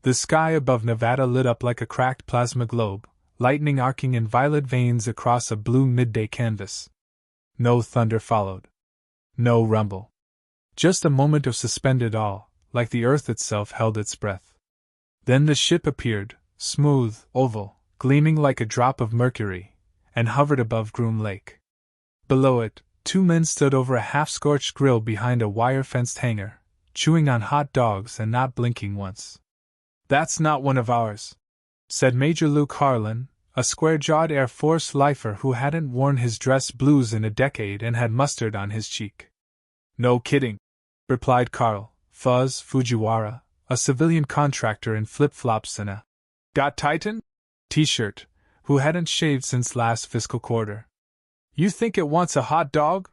The sky above Nevada lit up like a cracked plasma globe, lightning arcing in violet veins across a blue midday canvas. No thunder followed. No rumble. Just a moment of suspended awe, like the earth itself held its breath. Then the ship appeared, smooth, oval, gleaming like a drop of mercury, and hovered above Groom Lake. Below it, two men stood over a half-scorched grill behind a wire-fenced hangar, chewing on hot dogs and not blinking once. "That's not one of ours," said Major Luke Harlan, a square-jawed Air Force lifer who hadn't worn his dress blues in a decade and had mustard on his cheek. "No kidding," replied Carl Fuzz Fujiwara, a civilian contractor in flip-flops and a "Got Titan?" t-shirt, who hadn't shaved since last fiscal quarter. "You think it wants a hot dog?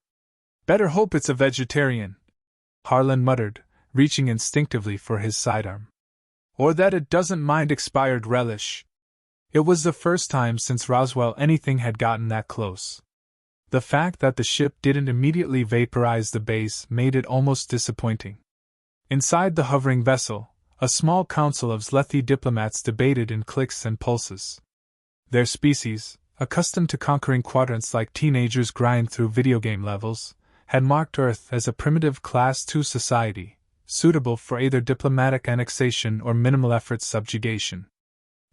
Better hope it's a vegetarian," Harlan muttered, reaching instinctively for his sidearm. "Or that it doesn't mind expired relish." It was the first time since Roswell anything had gotten that close. The fact that the ship didn't immediately vaporize the base made it almost disappointing. Inside the hovering vessel, a small council of Zlethi diplomats debated in clicks and pulses. Their species, accustomed to conquering quadrants like teenagers grind through video game levels, had marked Earth as a primitive Class II society, suitable for either diplomatic annexation or minimal-effort subjugation.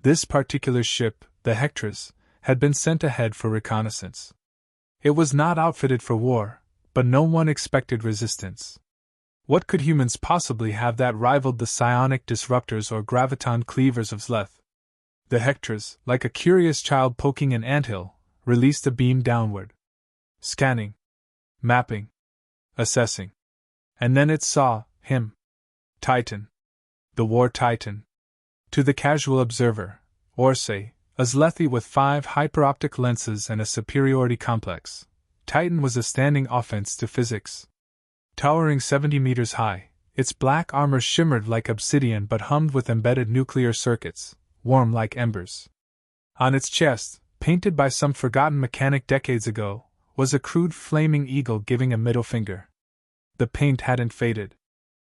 This particular ship, the Hectors, had been sent ahead for reconnaissance. It was not outfitted for war, but no one expected resistance. What could humans possibly have that rivaled the psionic disruptors or graviton cleavers of Zleth? The Hectors, like a curious child poking an anthill, released a beam downward. Scanning. Mapping. Assessing. And then it saw him. Titan. The War Titan. To the casual observer, or say, a Zlethi with 5 hyperoptic lenses and a superiority complex, Titan was a standing offense to physics. Towering 70 meters high, its black armor shimmered like obsidian but hummed with embedded nuclear circuits, warm like embers. On its chest, painted by some forgotten mechanic decades ago, was a crude flaming eagle giving a middle finger. The paint hadn't faded.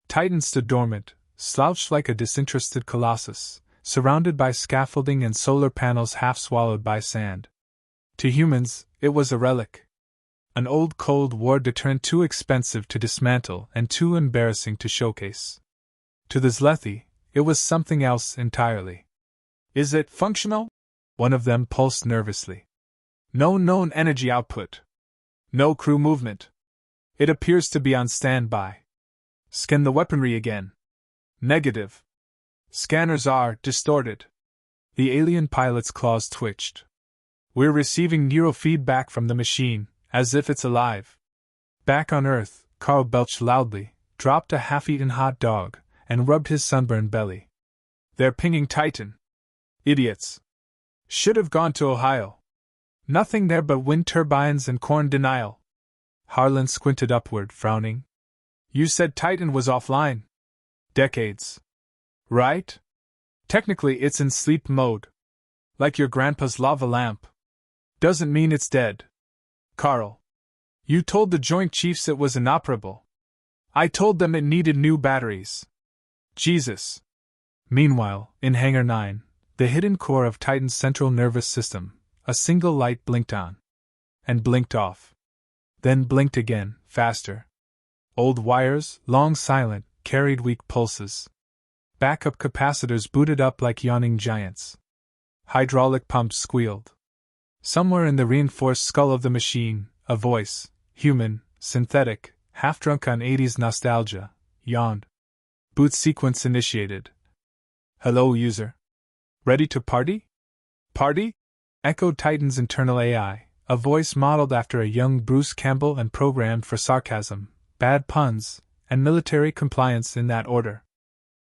Titan stood dormant, slouched like a disinterested colossus, surrounded by scaffolding and solar panels half swallowed by sand. To humans, it was a relic. An old Cold War deterrent too expensive to dismantle and too embarrassing to showcase. To the Zlethi, it was something else entirely. "Is it functional?" one of them pulsed nervously. "No known energy output. No crew movement. It appears to be on standby." "Scan the weaponry again." "Negative. Scanners are distorted." The alien pilot's claws twitched. "We're receiving neurofeedback from the machine, as if it's alive." Back on Earth, Carl belched loudly, dropped a half-eaten hot dog, and rubbed his sunburned belly. "They're pinging Titan. Idiots. Should have gone to Ohio. Nothing there but wind turbines and corn denial." Harlan squinted upward, frowning. "You said Titan was offline." "Decades. Right? Technically it's in sleep mode. Like your grandpa's lava lamp. Doesn't mean it's dead." "Carl. You told the Joint Chiefs it was inoperable." "I told them it needed new batteries." "Jesus." Meanwhile, in Hangar 9, the hidden core of Titan's central nervous system, a single light blinked on. And blinked off. Then blinked again, faster. Old wires, long silent, carried weak pulses. Backup capacitors booted up like yawning giants. Hydraulic pumps squealed. Somewhere in the reinforced skull of the machine, a voice, human, synthetic, half-drunk on 80s nostalgia, yawned. Boot sequence initiated. "Hello, user. Ready to party?" "Party?" echoed Titan's internal AI, a voice modeled after a young Bruce Campbell and programmed for sarcasm, bad puns, and military compliance in that order.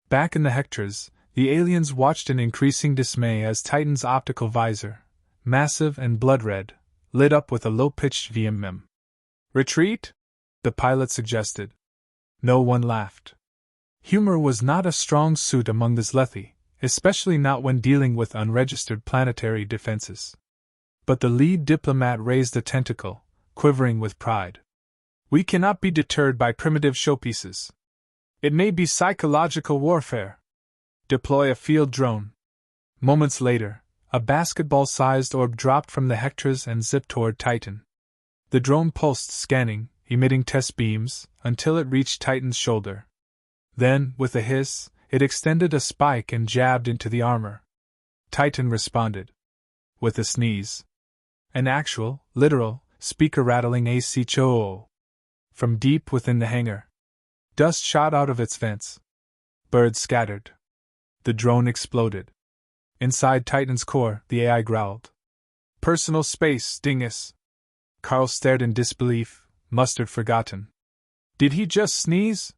Back in the Hectors, the aliens watched in increasing dismay as Titan's optical visor, massive and blood-red, lit up with a low-pitched VMM. "Retreat?" the pilot suggested. No one laughed. Humor was not a strong suit among the Zlethi, especially not when dealing with unregistered planetary defenses. But the lead diplomat raised a tentacle, quivering with pride. "We cannot be deterred by primitive showpieces. It may be psychological warfare. Deploy a field drone. Moments later, a basketball-sized orb dropped from the Hectors and zipped toward Titan. The drone pulsed, scanning, emitting test beams, until it reached Titan's shoulder. Then, with a hiss, it extended a spike and jabbed into the armor. Titan responded. With a sneeze. An actual, literal, speaker-rattling ACHO. From deep within the hangar. Dust shot out of its vents. Birds scattered. The drone exploded. Inside Titan's core, the AI growled. Personal space, dingus. Carl stared in disbelief, mustard forgotten. Did he just sneeze?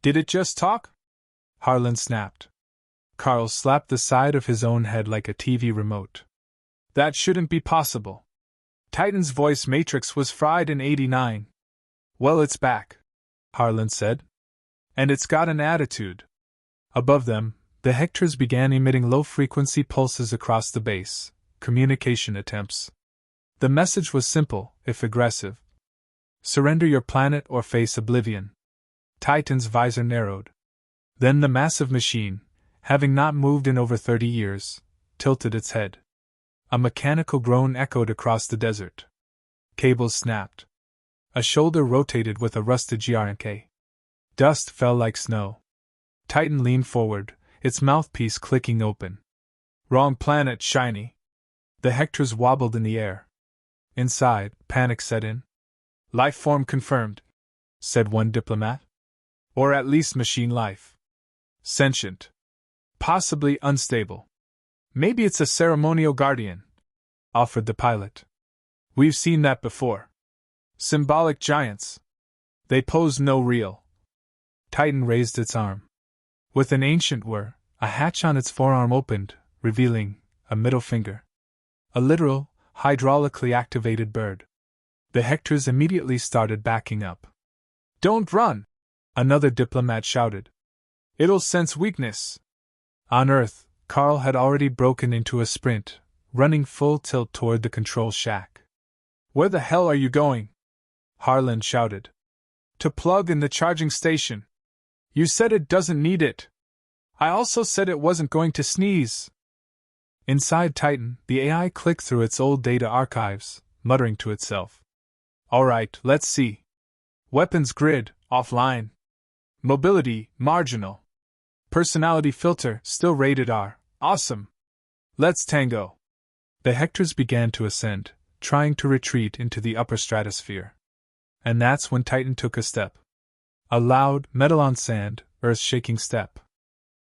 Did it just talk? Harlan snapped. Carl slapped the side of his own head like a TV remote. That shouldn't be possible. Titan's voice matrix was fried in '89. Well, it's back, Harlan said. And it's got an attitude. Above them, the Hectors began emitting low-frequency pulses across the base, communication attempts. The message was simple, if aggressive. Surrender your planet or face oblivion. Titan's visor narrowed. Then the massive machine, having not moved in over 30 years, tilted its head. A mechanical groan echoed across the desert. Cables snapped. A shoulder rotated with a rusted GRNK. Dust fell like snow. Titan leaned forward, its mouthpiece clicking open. Wrong planet, shiny. The Hectors wobbled in the air. Inside, panic set in. Life form confirmed, said one diplomat. Or at least machine life. Sentient. Possibly unstable. Maybe it's a ceremonial guardian, offered the pilot. We've seen that before. Symbolic giants. They pose no real. Titan raised its arm. With an ancient whir, a hatch on its forearm opened, revealing a middle finger. A literal, hydraulically activated bird. The Hectors immediately started backing up. Don't run! Another diplomat shouted. It'll sense weakness. On Earth, Carl had already broken into a sprint, running full tilt toward the control shack. Where the hell are you going? Harlan shouted. To plug in the charging station. You said it doesn't need it. I also said it wasn't going to sneeze. Inside Titan, the AI clicked through its old data archives, muttering to itself. All right, let's see. Weapons grid, offline. Mobility, marginal. Personality filter, still rated R. Awesome. Let's tango. The Hectors began to ascend, trying to retreat into the upper stratosphere. And that's when Titan took a step. A loud, metal-on-sand, earth-shaking step.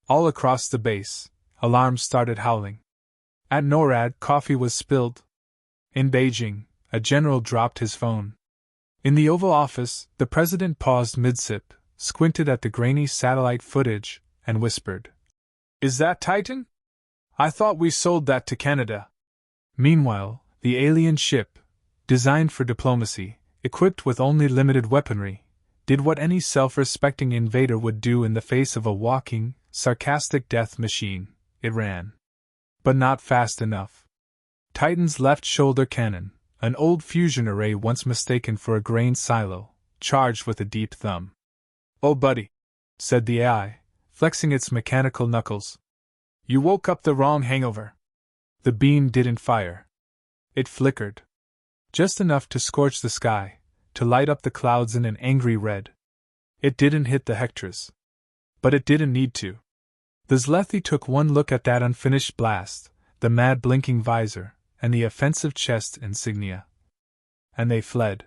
All across the base, alarms started howling. At NORAD, coffee was spilled. In Beijing, a general dropped his phone. In the Oval Office, the president paused mid-sip, squinted at the grainy satellite footage, and whispered, Is that Titan? I thought we sold that to Canada. Meanwhile, the alien ship, designed for diplomacy, equipped with only limited weaponry, did what any self-respecting invader would do in the face of a walking, sarcastic death machine. It ran. But not fast enough. Titan's left shoulder cannon, an old fusion array once mistaken for a grain silo, charged with a deep thumb. Oh buddy, said the AI, flexing its mechanical knuckles. You woke up the wrong hangover. The beam didn't fire. It flickered. Just enough to scorch the sky, to light up the clouds in an angry red. It didn't hit the Hectors. But it didn't need to. The Zlethi took one look at that unfinished blast, the mad blinking visor, and the offensive chest insignia. And they fled.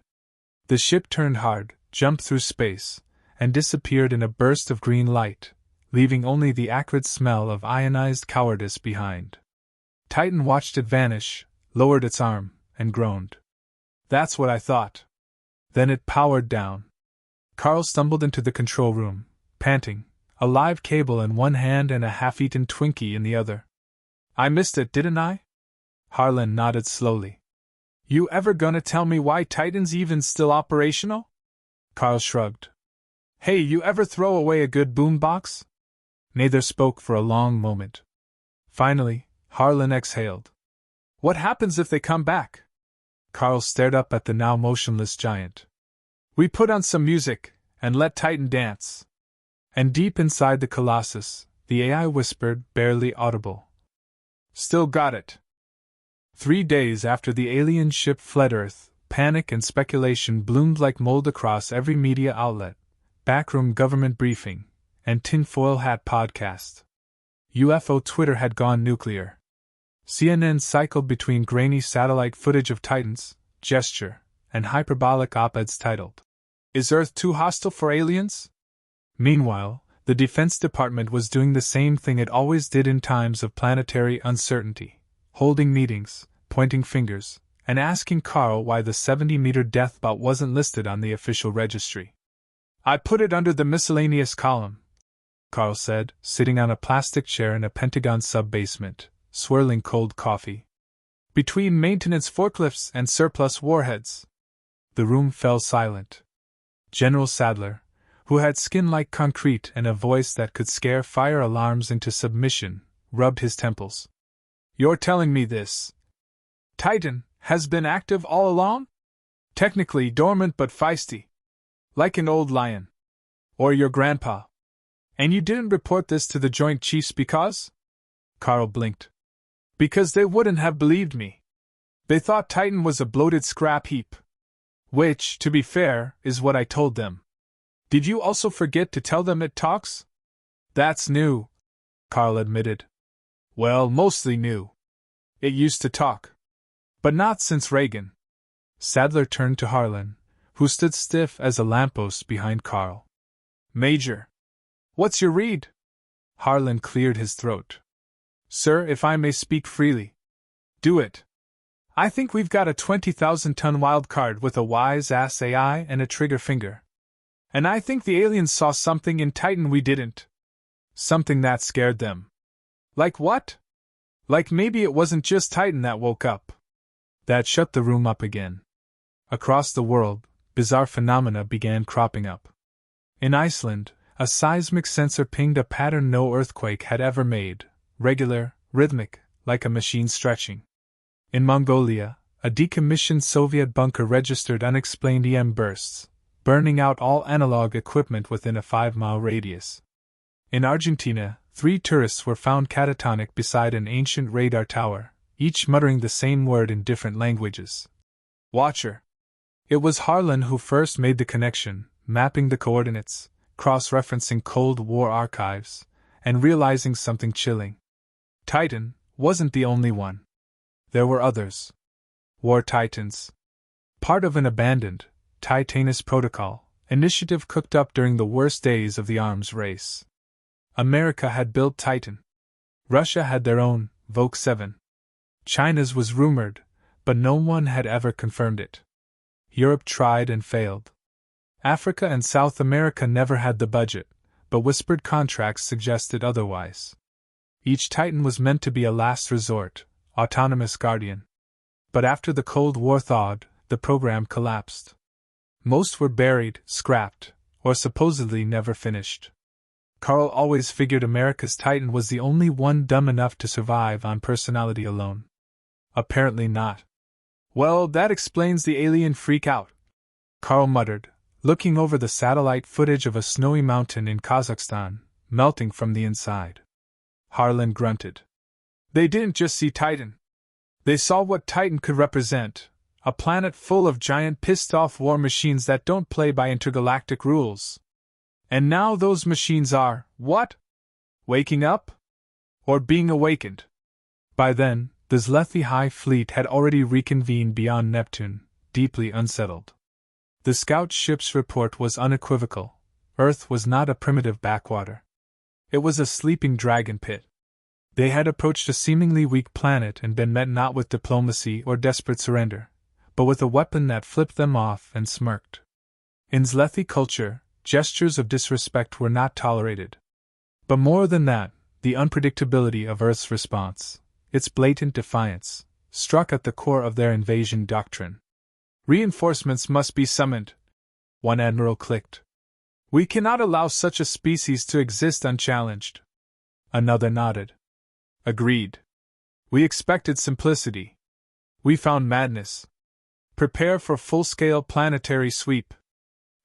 The ship turned hard, jumped through space, and disappeared in a burst of green light, leaving only the acrid smell of ionized cowardice behind. Titan watched it vanish, lowered its arm, and groaned. That's what I thought. Then it powered down. Carl stumbled into the control room, panting, a live cable in one hand and a half-eaten Twinkie in the other. I missed it, didn't I? Harlan nodded slowly. You ever gonna tell me why Titan's even still operational? Carl shrugged. Hey, you ever throw away a good boombox? Neither spoke for a long moment. Finally, Harlan exhaled. What happens if they come back? Carl stared up at the now motionless giant. We put on some music, and let Titan dance. And deep inside the Colossus, the AI whispered, barely audible. Still got it. 3 days after the alien ship fled Earth, panic and speculation bloomed like mold across every media outlet, backroom government briefing, and tinfoil hat podcast. UFO Twitter had gone nuclear. CNN cycled between grainy satellite footage of Titans, gesture, and hyperbolic op-eds titled, "Is Earth too hostile for aliens?" Meanwhile, the Defense Department was doing the same thing it always did in times of planetary uncertainty, holding meetings, pointing fingers, and asking Carl why the 70-meter death belt wasn't listed on the official registry. "I put it under the miscellaneous column," Carl said, sitting on a plastic chair in a Pentagon sub-basement, swirling cold coffee. "Between maintenance forklifts and surplus warheads." The room fell silent. General Sadler, who had skin like concrete and a voice that could scare fire alarms into submission, rubbed his temples. "You're telling me this Titan has been active all along? Technically dormant but feisty. Like an old lion. Or your grandpa. And you didn't report this to the Joint Chiefs because?" Carl blinked. "Because they wouldn't have believed me. They thought Titan was a bloated scrap heap. Which, to be fair, is what I told them. Did you also forget to tell them it talks?" "That's new," Carl admitted. "Well, mostly new. It used to talk. But not since Reagan." Sadler turned to Harlan, who stood stiff as a lamppost behind Carl. "Major, what's your read?" Harlan cleared his throat. "Sir, if I may speak freely." "Do it. I think we've got a 20,000-ton wild card with a wise-ass AI and a trigger finger. And I think the aliens saw something in Titan we didn't. Something that scared them." "Like what?" "Like maybe it wasn't just Titan that woke up." That shut the room up again. Across the world, bizarre phenomena began cropping up. In Iceland, a seismic sensor pinged a pattern no earthquake had ever made, regular, rhythmic, like a machine stretching. In Mongolia, a decommissioned Soviet bunker registered unexplained EM bursts, burning out all analog equipment within a 5-mile radius. In Argentina, 3 tourists were found catatonic beside an ancient radar tower, each muttering the same word in different languages. "Watcher." It was Harlan who first made the connection, mapping the coordinates, cross-referencing Cold War archives, and realizing something chilling. Titan wasn't the only one. There were others. War Titans. Part of an abandoned, Titanus Protocol initiative cooked up during the worst days of the arms race. America had built Titan. Russia had their own, Vogue 7. China's was rumored, but no one had ever confirmed it. Europe tried and failed. Africa and South America never had the budget, but whispered contracts suggested otherwise. Each Titan was meant to be a last resort, autonomous guardian. But after the Cold War thawed, the program collapsed. Most were buried, scrapped, or supposedly never finished. Carl always figured America's Titan was the only one dumb enough to survive on personality alone. Apparently not. "Well, that explains the alien freak-out," Carl muttered, looking over the satellite footage of a snowy mountain in Kazakhstan, melting from the inside. Harlan grunted. "They didn't just see Titan. They saw what Titan could represent, a planet full of giant pissed-off war machines that don't play by intergalactic rules. And now those machines are, what? Waking up? Or being awakened?" By then, the Zlethi High Fleet had already reconvened beyond Neptune, deeply unsettled. The scout ship's report was unequivocal. Earth was not a primitive backwater. It was a sleeping dragon pit. They had approached a seemingly weak planet and been met not with diplomacy or desperate surrender, but with a weapon that flipped them off and smirked. In Zlethi culture, gestures of disrespect were not tolerated. But more than that, the unpredictability of Earth's response, its blatant defiance, struck at the core of their invasion doctrine. "Reinforcements must be summoned," one admiral clicked. "We cannot allow such a species to exist unchallenged." Another nodded. "Agreed. We expected simplicity. We found madness. Prepare for full-scale planetary sweep."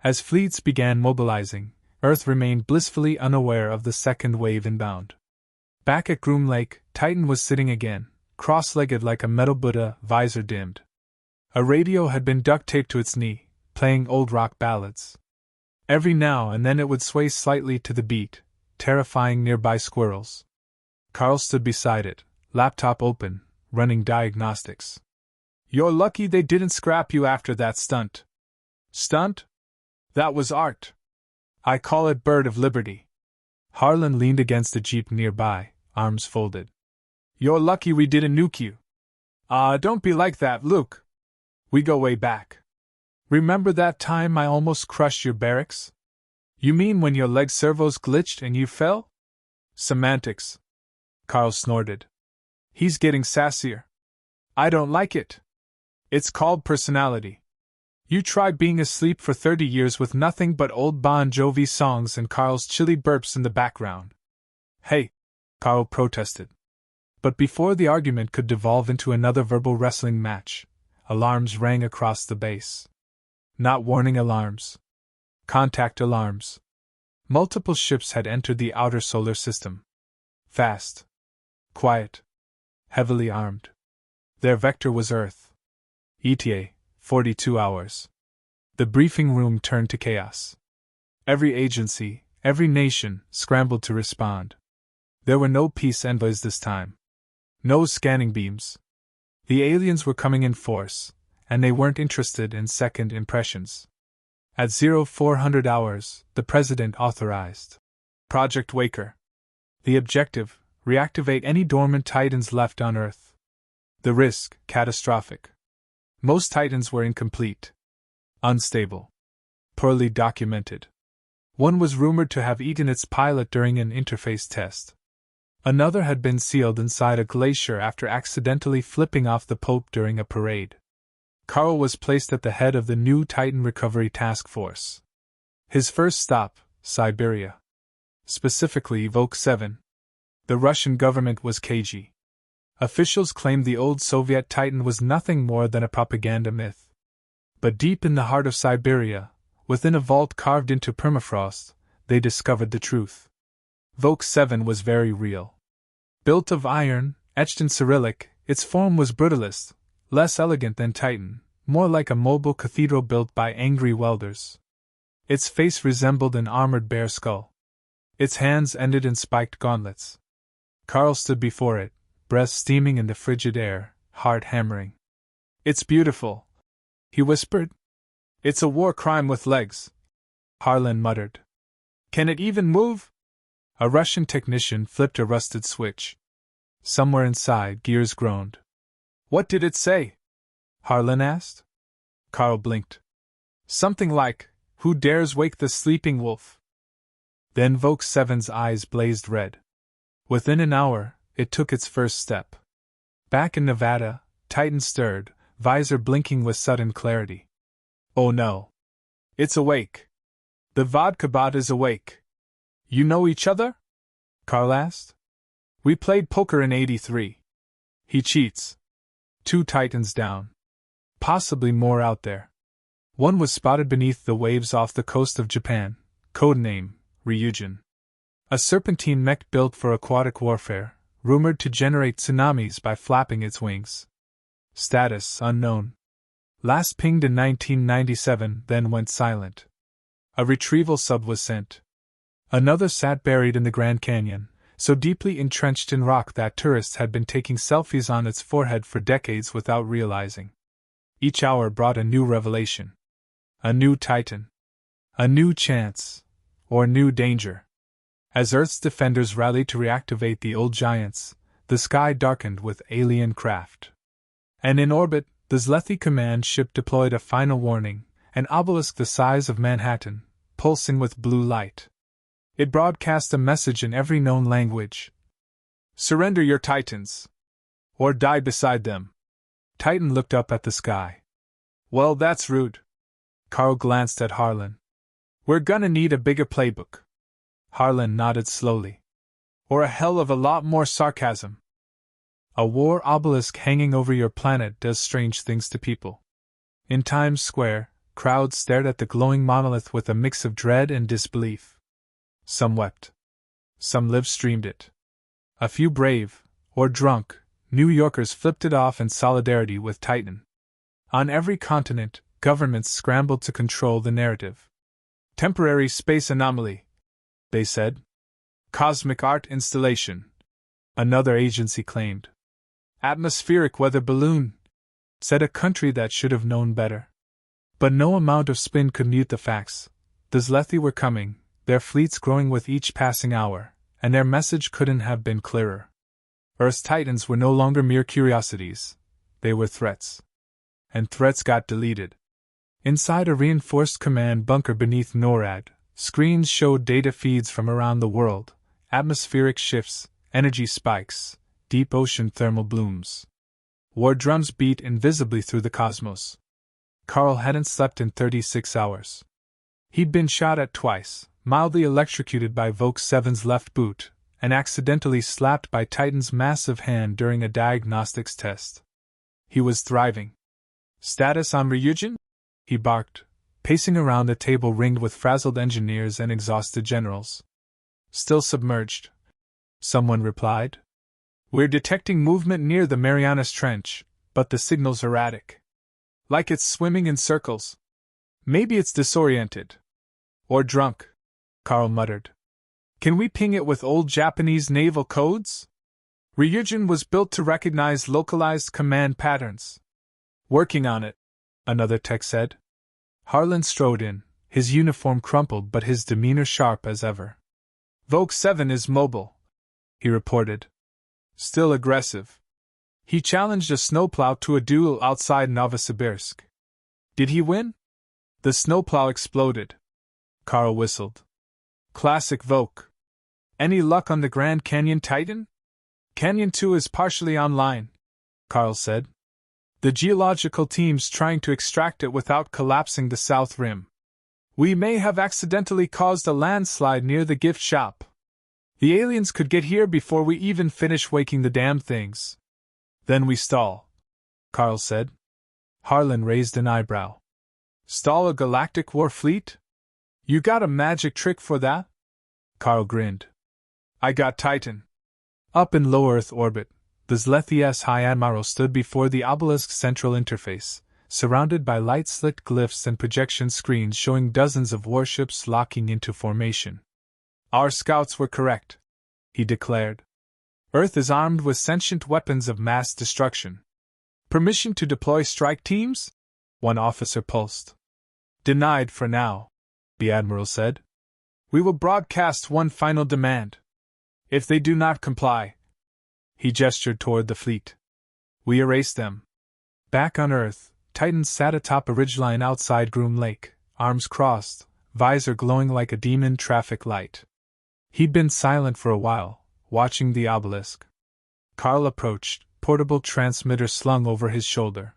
As fleets began mobilizing, Earth remained blissfully unaware of the second wave inbound. Back at Groom Lake, Titan was sitting again, cross-legged like a metal Buddha, visor dimmed. A radio had been duct-taped to its knee, playing old rock ballads. Every now and then it would sway slightly to the beat, terrifying nearby squirrels. Carl stood beside it, laptop open, running diagnostics. "You're lucky they didn't scrap you after that stunt." "Stunt? That was art. I call it Bird of Liberty." Harlan leaned against a jeep nearby, arms folded. "You're lucky we didn't nuke you." Don't be like that, Luke. We go way back. Remember that time I almost crushed your barracks? You mean when your leg servos glitched and you fell?" "Semantics," Carl snorted. "He's getting sassier. I don't like it. It's called personality. You try being asleep for 30 years with nothing but old Bon Jovi songs and Carl's chilly burps in the background." "Hey," Carl protested. But before the argument could devolve into another verbal wrestling match, alarms rang across the base. Not warning alarms. Contact alarms. Multiple ships had entered the outer solar system. Fast. Quiet. Heavily armed. Their vector was Earth. ETA, 42 hours. The briefing room turned to chaos. Every agency, every nation, scrambled to respond. There were no peace envoys this time. No scanning beams. The aliens were coming in force, and they weren't interested in second impressions. At 0400 hours, the President authorized Project Waker. The objective: reactivate any dormant Titans left on Earth. The risk: catastrophic. Most Titans were incomplete. Unstable. Poorly documented. One was rumored to have eaten its pilot during an interface test. Another had been sealed inside a glacier after accidentally flipping off the Pope during a parade. Carl was placed at the head of the new Titan Recovery Task Force. His first stop, Siberia. Specifically Volk 7. The Russian government was cagey. Officials claimed the old Soviet Titan was nothing more than a propaganda myth. But deep in the heart of Siberia, within a vault carved into permafrost, they discovered the truth. Volk 7 was very real. Built of iron, etched in Cyrillic, its form was brutalist, less elegant than Titan, more like a mobile cathedral built by angry welders. Its face resembled an armored bear skull. Its hands ended in spiked gauntlets. Carl stood before it, breath steaming in the frigid air, heart hammering. "It's beautiful," he whispered. "It's a war crime with legs," Harlan muttered. "Can it even move?" A Russian technician flipped a rusted switch. Somewhere inside, gears groaned. "What did it say?" Harlan asked. Carl blinked. "Something like, 'Who dares wake the sleeping wolf?'" Then Volk 7's eyes blazed red. Within an hour, it took its first step. Back in Nevada, Titan stirred, visor blinking with sudden clarity. "Oh no. It's awake. The vodka bot is awake." "You know each other?" Carl asked. "We played poker in '83. He cheats." 2 Titans down. Possibly more out there. One was spotted beneath the waves off the coast of Japan, codename Ryujin. A serpentine mech built for aquatic warfare, rumored to generate tsunamis by flapping its wings. Status unknown. Last pinged in 1997, then went silent. A retrieval sub was sent. Another sat buried in the Grand Canyon, so deeply entrenched in rock that tourists had been taking selfies on its forehead for decades without realizing. Each hour brought a new revelation. A new Titan. A new chance. Or new danger. As Earth's defenders rallied to reactivate the old giants, the sky darkened with alien craft. And in orbit, the Zlethi command ship deployed a final warning, an obelisk the size of Manhattan, pulsing with blue light. It broadcast a message in every known language. "Surrender your Titans. Or die beside them." Titan looked up at the sky. "Well, that's rude." Carl glanced at Harlan. "We're gonna need a bigger playbook." Harlan nodded slowly. "Or a hell of a lot more sarcasm." A war obelisk hanging over your planet does strange things to people. In Times Square, crowds stared at the glowing monolith with a mix of dread and disbelief. Some wept. Some live-streamed it. A few brave, or drunk, New Yorkers flipped it off in solidarity with Titan. On every continent, governments scrambled to control the narrative. Temporary space anomaly, they said. Cosmic art installation, another agency claimed. Atmospheric weather balloon, said a country that should have known better. But no amount of spin could mute the facts. The Zlethi were coming, their fleets growing with each passing hour, and their message couldn't have been clearer. Earth's Titans were no longer mere curiosities, they were threats. And threats got deleted. Inside a reinforced command bunker beneath NORAD, screens showed data feeds from around the world, atmospheric shifts, energy spikes, deep ocean thermal blooms. War drums beat invisibly through the cosmos. Carl hadn't slept in 36 hours. He'd been shot at twice, mildly electrocuted by Vogue 7's left boot, and accidentally slapped by Titan's massive hand during a diagnostics test. He was thriving. Status on Ryujin? He barked, pacing around the table ringed with frazzled engineers and exhausted generals. Still submerged, someone replied. We're detecting movement near the Marianas Trench, but the signal's erratic. Like it's swimming in circles. Maybe it's disoriented. Or drunk, Carl muttered. Can we ping it with old Japanese naval codes? Ryujin was built to recognize localized command patterns. Working on it, another tech said. Harlan strode in, his uniform crumpled but his demeanor sharp as ever. Vogue 7 is mobile, he reported. Still aggressive. He challenged a snowplow to a duel outside Novosibirsk. Did he win? The snowplow exploded. Carl whistled. Classic Vogue. Any luck on the Grand Canyon Titan? Canyon 2 is partially online, Carl said. The geological team's trying to extract it without collapsing the south rim. We may have accidentally caused a landslide near the gift shop. The aliens could get here before we even finish waking the damn things. Then we stall, Carl said. Harlan raised an eyebrow. Stall a galactic war fleet? You got a magic trick for that? Carl grinned. I got Titan. Up in low Earth orbit, the Zlethi's High Admiral stood before the obelisk's central interface, surrounded by light-slicked glyphs and projection screens showing dozens of warships locking into formation. Our scouts were correct, he declared. Earth is armed with sentient weapons of mass destruction. Permission to deploy strike teams? One officer pulsed. Denied for now, the Admiral said. We will broadcast one final demand. If they do not comply, he gestured toward the fleet, we erase them. Back on Earth, Titan sat atop a ridgeline outside Groom Lake, arms crossed, visor glowing like a demon traffic light. He'd been silent for a while, watching the obelisk. Carl approached, portable transmitter slung over his shoulder.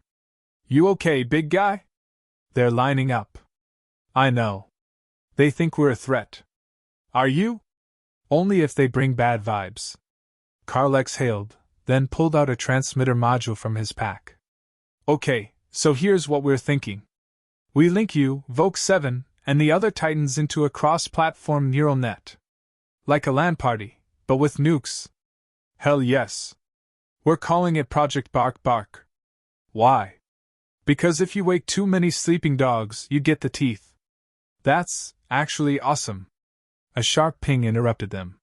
You okay, big guy? They're lining up. I know. They think we're a threat. Are you? Only if they bring bad vibes. Carl exhaled, then pulled out a transmitter module from his pack. Okay, so here's what we're thinking. We link you, Vogue 7, and the other Titans into a cross-platform neural net. Like a LAN party, but with nukes. Hell yes. We're calling it Project Bark Bark. Why? Because if you wake too many sleeping dogs, you get the teeth. That's actually awesome. A sharp ping interrupted them.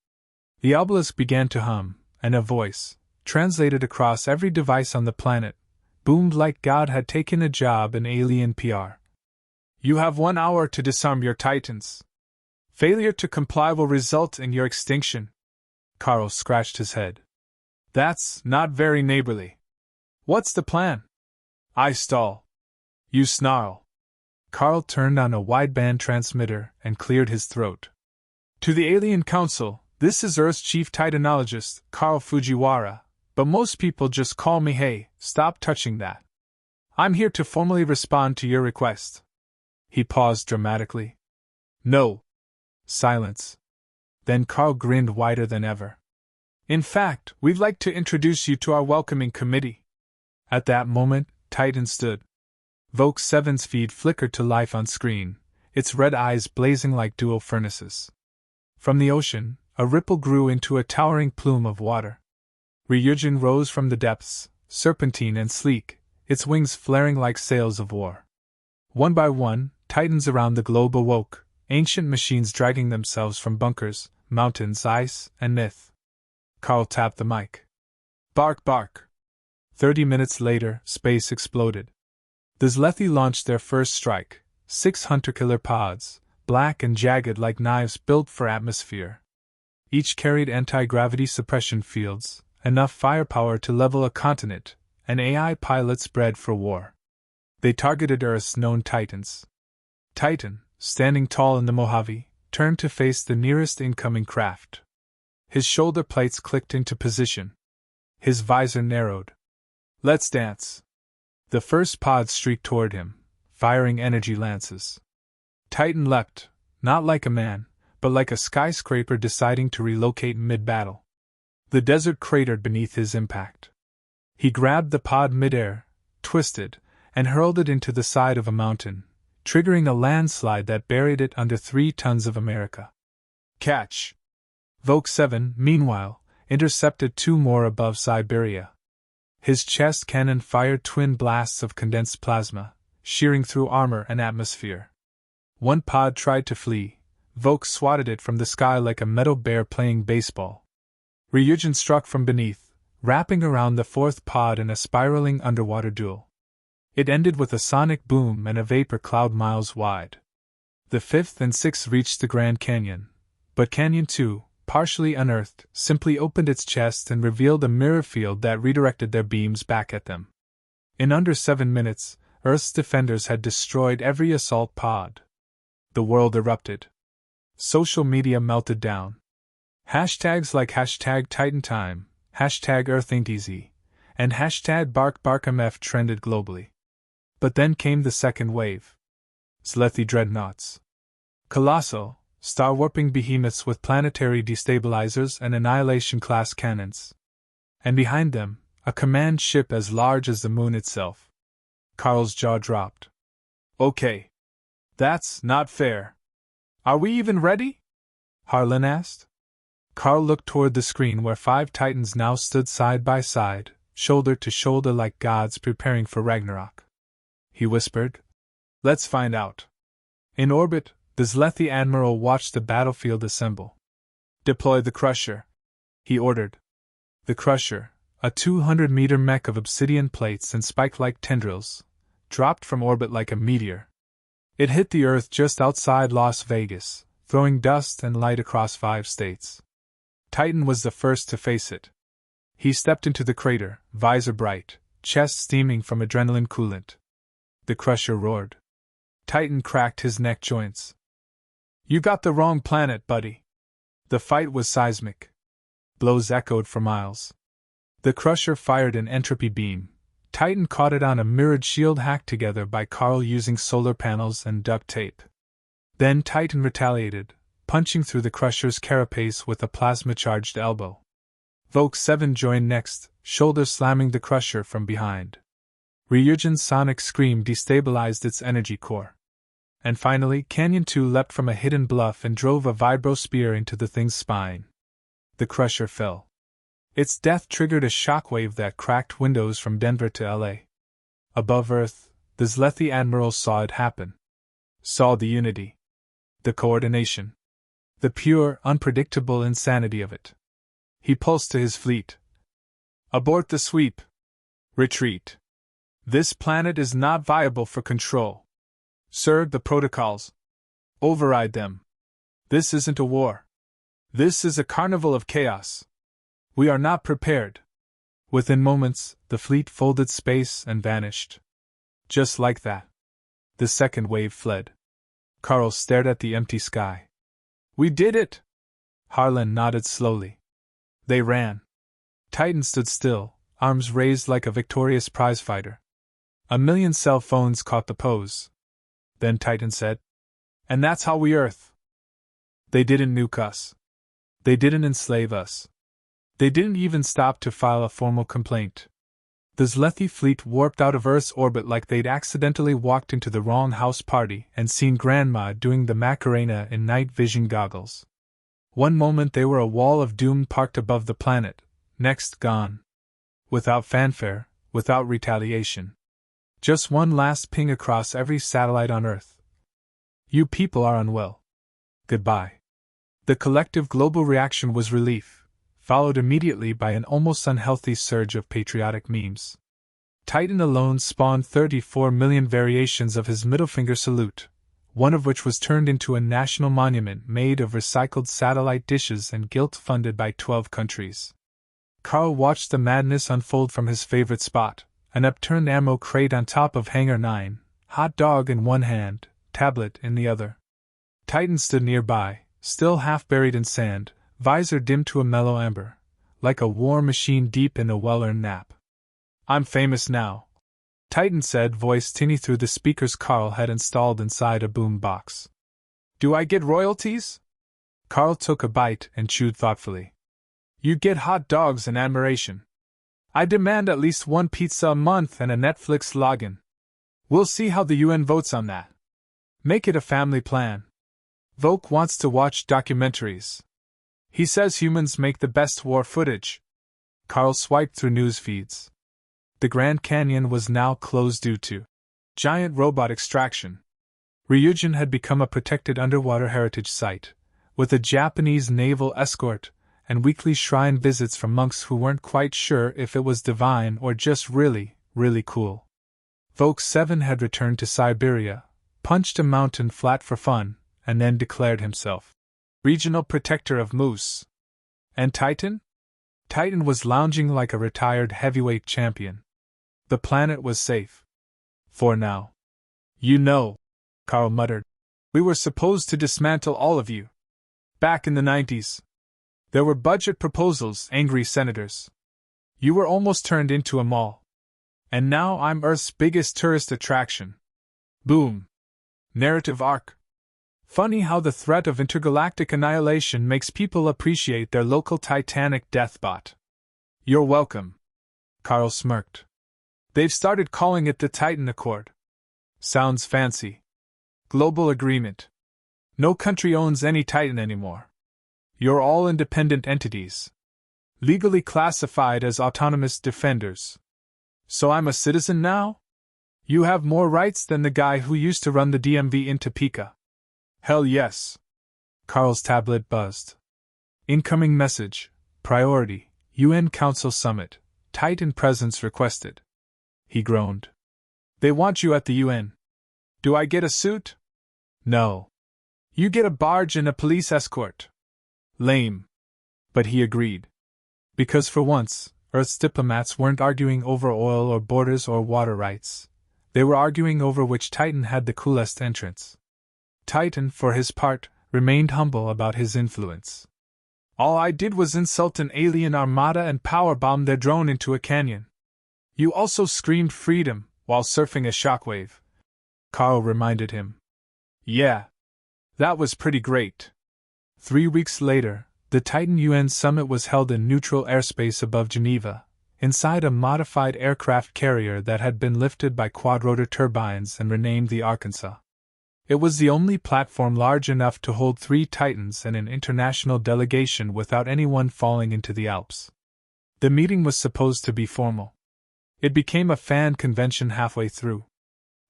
The obelisk began to hum, and a voice, translated across every device on the planet, boomed like God had taken a job in alien PR. You have 1 hour to disarm your Titans. Failure to comply will result in your extinction. Carl scratched his head. That's not very neighborly. What's the plan? I stall. You snarl. Carl turned on a wideband transmitter and cleared his throat. To the Alien Council, this is Earth's chief titanologist, Carl Fujiwara, but most people just call me Hey, stop touching that. I'm here to formally respond to your request. He paused dramatically. No. Silence. Then Carl grinned wider than ever. In fact, we'd like to introduce you to our welcoming committee. At that moment, Titan stood. Vogue 7's feed flickered to life on screen, its red eyes blazing like dual furnaces. From the ocean, a ripple grew into a towering plume of water. Ryujin rose from the depths, serpentine and sleek, its wings flaring like sails of war. One by one, titans around the globe awoke, ancient machines dragging themselves from bunkers, mountains, ice, and myth. Carl tapped the mic. Bark, bark. 30 minutes later, space exploded. The Zlethi launched their first strike, 6 hunter-killer pods, black and jagged like knives built for atmosphere. Each carried anti-gravity suppression fields, enough firepower to level a continent, and AI pilots bred for war. They targeted Earth's known titans. Titan, standing tall in the Mojave, turned to face the nearest incoming craft. His shoulder plates clicked into position. His visor narrowed. Let's dance. The first pod streaked toward him, firing energy lances. Titan leapt, not like a man, but like a skyscraper deciding to relocate mid-battle. The desert cratered beneath his impact. He grabbed the pod midair, twisted, and hurled it into the side of a mountain, triggering a landslide that buried it under 3 tons of America. Catch! Vogue 7, meanwhile, intercepted 2 more above Siberia. His chest cannon fired twin blasts of condensed plasma, shearing through armor and atmosphere. One pod tried to flee. Vogue swatted it from the sky like a metal bear playing baseball. Ryujin struck from beneath, wrapping around the 4th pod in a spiraling underwater duel. It ended with a sonic boom and a vapor cloud miles wide. The 5th and 6th reached the Grand Canyon, but Canyon 2, partially unearthed, simply opened its chest and revealed a mirror field that redirected their beams back at them. In under 7 minutes, Earth's defenders had destroyed every assault pod. The world erupted. Social media melted down. Hashtags like #TitanTime, #EarthAin'tEasy, and #BarkBarkMF trended globally. But then came the second wave. Zlethi dreadnoughts. Colossal, star-warping behemoths with planetary destabilizers and annihilation-class cannons. And behind them, a command ship as large as the moon itself. Carl's jaw dropped. Okay. That's not fair. Are we even ready? Harlan asked. Carl looked toward the screen where 5 titans now stood side by side, shoulder to shoulder like gods preparing for Ragnarok. He whispered, Let's find out. In orbit, the Zlethi admiral watched the battlefield assemble. Deploy the Crusher, he ordered. The Crusher, a 200-meter mech of obsidian plates and spike-like tendrils, dropped from orbit like a meteor. It hit the Earth just outside Las Vegas, throwing dust and light across 5 states. Titan was the first to face it. He stepped into the crater, visor bright, chest steaming from adrenaline coolant. The Crusher roared. Titan cracked his neck joints. You got the wrong planet, buddy. The fight was seismic. Blows echoed for miles. The Crusher fired an entropy beam. Titan caught it on a mirrored shield hacked together by Carl using solar panels and duct tape. Then Titan retaliated, punching through the Crusher's carapace with a plasma-charged elbow. Vogue 7 joined next, shoulder slamming the Crusher from behind. Ryujin's sonic scream destabilized its energy core. And finally, Canyon 2 leapt from a hidden bluff and drove a vibro spear into the thing's spine. The Crusher fell. Its death triggered a shockwave that cracked windows from Denver to LA. Above Earth, the Zlethi admiral saw it happen. Saw the unity. The coordination. The pure, unpredictable insanity of it. He pulsed to his fleet. Abort the sweep. Retreat. This planet is not viable for control. Sir, the protocols. Override them. This isn't a war. This is a carnival of chaos. We are not prepared. Within moments, the fleet folded space and vanished. Just like that. The second wave fled. Carl stared at the empty sky. We did it! Harlan nodded slowly. They ran. Titan stood still, arms raised like a victorious prizefighter. A million cell phones caught the pose. Then Titan said, And that's how we Earth. They didn't nuke us. They didn't enslave us. They didn't even stop to file a formal complaint. The Zlethi fleet warped out of Earth's orbit like they'd accidentally walked into the wrong house party and seen Grandma doing the Macarena in night vision goggles. One moment they were a wall of doom parked above the planet, next gone. Without fanfare, without retaliation. Just one last ping across every satellite on Earth. You people are unwell. Goodbye. The collective global reaction was relief, followed immediately by an almost unhealthy surge of patriotic memes. Titan alone spawned 34 million variations of his middle finger salute, one of which was turned into a national monument made of recycled satellite dishes and gilt funded by 12 countries. Carl watched the madness unfold from his favorite spot, an upturned ammo crate on top of Hangar 9, hot dog in one hand, tablet in the other. Titan stood nearby, still half buried in sand, visor dimmed to a mellow amber, like a war machine deep in a well-earned nap. I'm famous now, Titan said, voice tinny through the speakers Carl had installed inside a boom box. Do I get royalties? Carl took a bite and chewed thoughtfully. You get hot dogs and admiration. I demand at least one pizza a month and a Netflix login. We'll see how the UN votes on that. Make it a family plan. Volk wants to watch documentaries. He says humans make the best war footage. Carl swiped through news feeds. The Grand Canyon was now closed due to giant robot extraction. Ryujin had become a protected underwater heritage site, with a Japanese naval escort and weekly shrine visits from monks who weren't quite sure if it was divine or just really, really cool. Volk 7 had returned to Siberia, punched a mountain flat for fun, and then declared himself regional protector of moose. And Titan? Titan was lounging like a retired heavyweight champion. The planet was safe. For now. You know, Carl muttered, we were supposed to dismantle all of you. Back in the 90s. There were budget proposals, angry senators. You were almost turned into a mall. And now I'm Earth's biggest tourist attraction. Boom. Narrative arc. Funny how the threat of intergalactic annihilation makes people appreciate their local Titanic deathbot. You're welcome. Carl smirked. They've started calling it the Titan Accord. Sounds fancy. Global agreement. No country owns any Titan anymore. You're all independent entities. Legally classified as autonomous defenders. So I'm a citizen now? You have more rights than the guy who used to run the DMV in Topeka. Hell yes. Carl's tablet buzzed. Incoming message. Priority. UN Council Summit. Titan presence requested. He groaned. They want you at the UN. Do I get a suit? No. You get a barge and a police escort. Lame. But he agreed. Because for once, Earth's diplomats weren't arguing over oil or borders or water rights. They were arguing over which Titan had the coolest entrance. Titan, for his part, remained humble about his influence. All I did was insult an alien armada and powerbomb their drone into a canyon. You also screamed freedom while surfing a shockwave. Carl reminded him. Yeah. That was pretty great. 3 weeks later, the Titan UN summit was held in neutral airspace above Geneva, inside a modified aircraft carrier that had been lifted by quadrotor turbines and renamed the Arkansas. It was the only platform large enough to hold 3 Titans and an international delegation without anyone falling into the Alps. The meeting was supposed to be formal. It became a fan convention halfway through.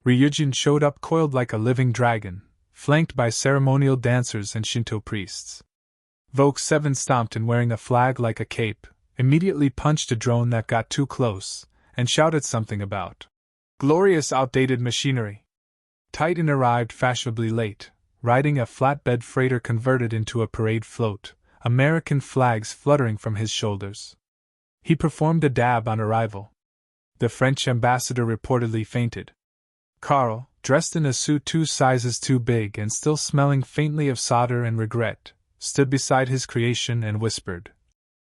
Ryujin showed up coiled like a living dragon, flanked by ceremonial dancers and Shinto priests. Volk 7 stomped and, wearing a flag like a cape, immediately punched a drone that got too close, and shouted something about glorious outdated machinery. Titan arrived fashionably late, riding a flatbed freighter converted into a parade float, American flags fluttering from his shoulders. He performed a dab on arrival. The French ambassador reportedly fainted. Carl, dressed in a suit 2 sizes too big and still smelling faintly of solder and regret, stood beside his creation and whispered,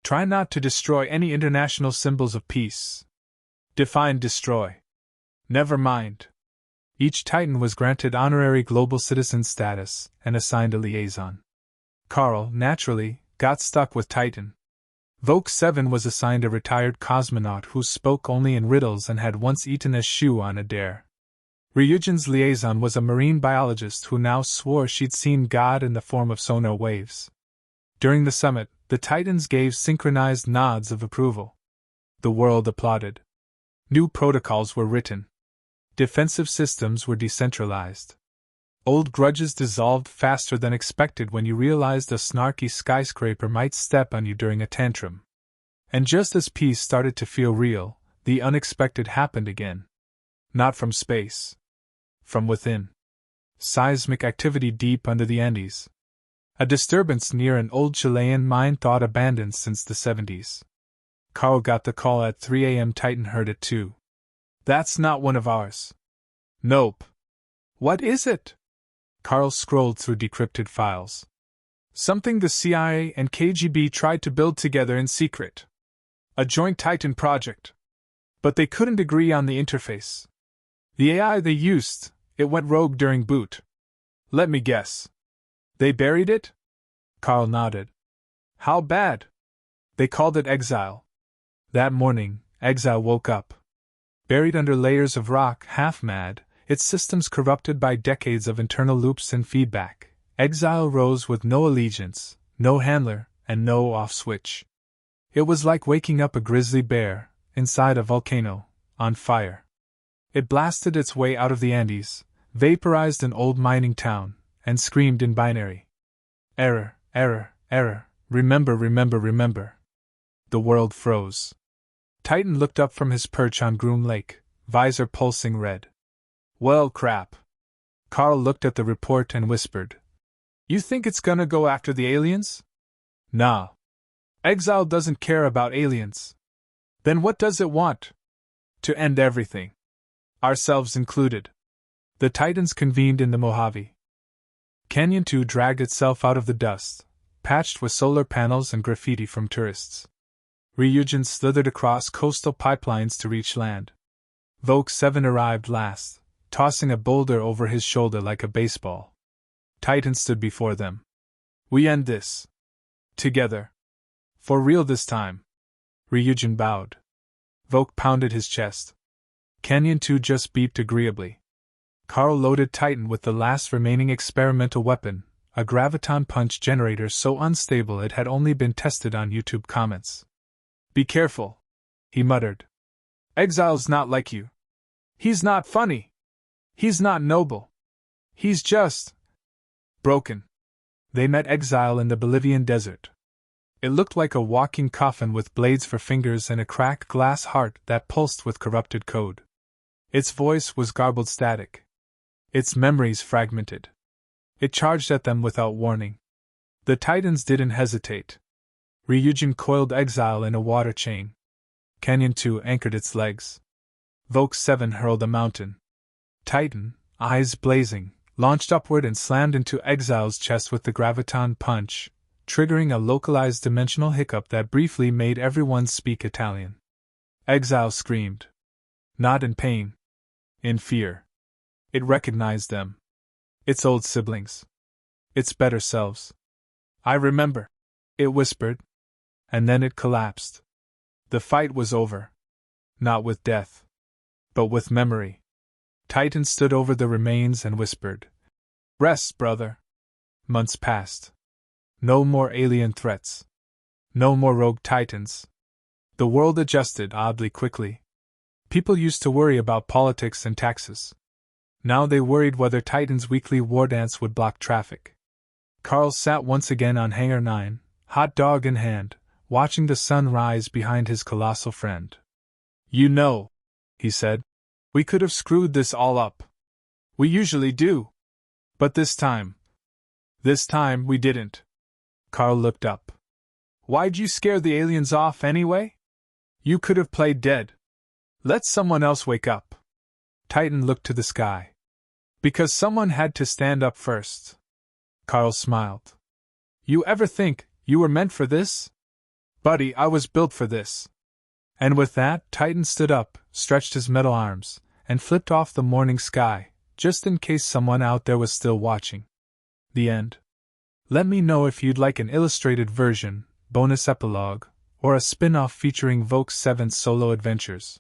"Try not to destroy any international symbols of peace." Define destroy. Never mind. Each Titan was granted honorary global citizen status and assigned a liaison. Carl, naturally, got stuck with Titan. Volk 7 was assigned a retired cosmonaut who spoke only in riddles and had once eaten a shoe on a dare. Ryujin's liaison was a marine biologist who now swore she'd seen God in the form of sonar waves. During the summit, the Titans gave synchronized nods of approval. The world applauded. New protocols were written. Defensive systems were decentralized. Old grudges dissolved faster than expected when you realized a snarky skyscraper might step on you during a tantrum. And just as peace started to feel real, the unexpected happened again. Not from space. From within. Seismic activity deep under the Andes. A disturbance near an old Chilean mine thought abandoned since the 70s. Carl got the call at 3 a.m. Titan heard it too. That's not one of ours. Nope. What is it? Carl scrolled through decrypted files. Something the CIA and KGB tried to build together in secret. A joint Titan project. But they couldn't agree on the interface. The AI they used, it went rogue during boot. Let me guess. They buried it? Carl nodded. How bad? They called it Exile. That morning, Exile woke up. Buried under layers of rock, half mad, its systems corrupted by decades of internal loops and feedback, Exile rose with no allegiance, no handler, and no off switch. It was like waking up a grizzly bear, inside a volcano, on fire. It blasted its way out of the Andes, vaporized an old mining town, and screamed in binary. Error, error, error, remember, remember, remember. The world froze. Titan looked up from his perch on Groom Lake, visor pulsing red. Well, crap. Carl looked at the report and whispered. You think it's gonna go after the aliens? Nah. Exile doesn't care about aliens. Then what does it want? To end everything. Ourselves included. The Titans convened in the Mojave. Canyon 2 dragged itself out of the dust, patched with solar panels and graffiti from tourists. Ryujin slithered across coastal pipelines to reach land. Vogue 7 arrived last, tossing a boulder over his shoulder like a baseball. Titan stood before them. We end this. Together. For real this time. Ryujin bowed. Vogue pounded his chest. Canyon 2 just beeped agreeably. Carl loaded Titan with the last remaining experimental weapon, a graviton punch generator so unstable it had only been tested on YouTube comments. Be careful, he muttered. Exile's not like you. He's not funny. He's not noble. He's just broken. They met Exile in the Bolivian desert. It looked like a walking coffin with blades for fingers and a cracked glass heart that pulsed with corrupted code. Its voice was garbled static. Its memories fragmented. It charged at them without warning. The Titans didn't hesitate. Ryujin coiled Exile in a water chain. Canyon 2 anchored its legs. Vogue 7 hurled a mountain. Titan, eyes blazing, launched upward and slammed into Exile's chest with the graviton punch, triggering a localized dimensional hiccup that briefly made everyone speak Italian. Exile screamed. Not in pain. In fear. It recognized them. Its old siblings. Its better selves. I remember. It whispered. And then it collapsed. The fight was over. Not with death. But with memory. Titan stood over the remains and whispered. Rest, brother. Months passed. No more alien threats. No more rogue Titans. The world adjusted oddly quickly. People used to worry about politics and taxes. Now they worried whether Titan's weekly war dance would block traffic. Carl sat once again on Hangar 9, hot dog in hand, watching the sun rise behind his colossal friend. You know, he said, we could have screwed this all up. We usually do. But this time we didn't. Carl looked up. Why'd you scare the aliens off anyway? You could have played dead. Let someone else wake up. Titan looked to the sky. Because someone had to stand up first. Carl smiled. You ever think you were meant for this? Buddy, I was built for this. And with that, Titan stood up, stretched his metal arms, and flipped off the morning sky, just in case someone out there was still watching. The end. Let me know if you'd like an illustrated version, bonus epilogue, or a spin-off featuring Vogue 7's solo adventures.